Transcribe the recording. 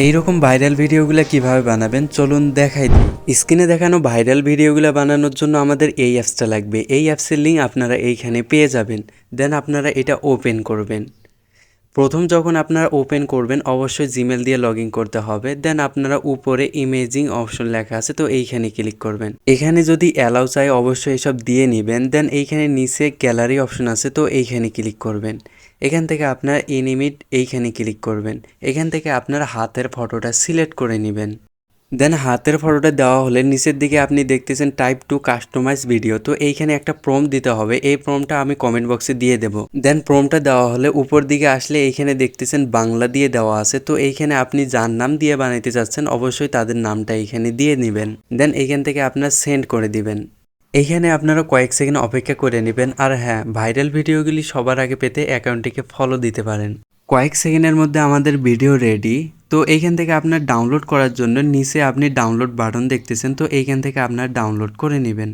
এইরকম ভাইরাল ভিডিওগুলো কিভাবে বানাবেন চলুন দেখাই দিই। স্ক্রিনে দেখানো ভাইরাল ভিডিওগুলো বানানোর জন্য আমাদের এই অ্যাপসটা লাগবে। এই অ্যাপসের লিঙ্ক আপনারা এইখানে পেয়ে যাবেন। দেন আপনারা এটা ওপেন করবেন। প্রথম যখন আপনারা ওপেন করবেন অবশ্যই জিমেল দিয়ে লগ ইন করতে হবে। দেন আপনারা উপরে ইমেজিং অপশন লেখা আছে, তো এইখানে ক্লিক করবেন। এখানে যদি অ্যালাউ চাই অবশ্যই এসব দিয়ে নেবেন। দেন এইখানে নিচে গ্যালারি অপশন আছে, তো এইখানে ক্লিক করবেন। এখান থেকে আপনার ইনিমিট এইখানে ক্লিক করবেন। এখান থেকে আপনার হাতের ফটোটা সিলেক্ট করে নেবেন। দেন হাতের ফটোটা দেওয়া হলে নিচের দিকে আপনি দেখতেছেন টাইপ টু কাস্টমাইজ ভিডিও, তো এইখানে একটা প্রম্পট দিতে হবে। এই প্রম্পটটা আমি কমেন্ট বক্সে দিয়ে দেব। দেন প্রম্পটটা দেওয়া হলে উপর দিকে আসলে এইখানে দেখতেছেন বাংলা দিয়ে দেওয়া আছে, তো এইখানে আপনি যার নাম দিয়ে বানাইতে চাচ্ছেন অবশ্যই তাদের নামটা এইখানে দিয়ে নেবেন। দেন এইখান থেকে আপনার সেন্ড করে দিবেন। এইখানে আপনারা কয়েক সেকেন্ড অপেক্ষা করে নেবেন। আর হ্যাঁ, ভাইরাল ভিডিওগুলি সবার আগে পেতে অ্যাকাউন্টটিকে ফলো দিতে পারেন। কয়েক সেকেন্ডের মধ্যে আমাদের ভিডিও রেডি। তো এইখান থেকে আপনার ডাউনলোড করার জন্য নিচে আপনি ডাউনলোড বাটন দেখতেছেন, তো এইখান থেকে আপনার ডাউনলোড করে নেবেন।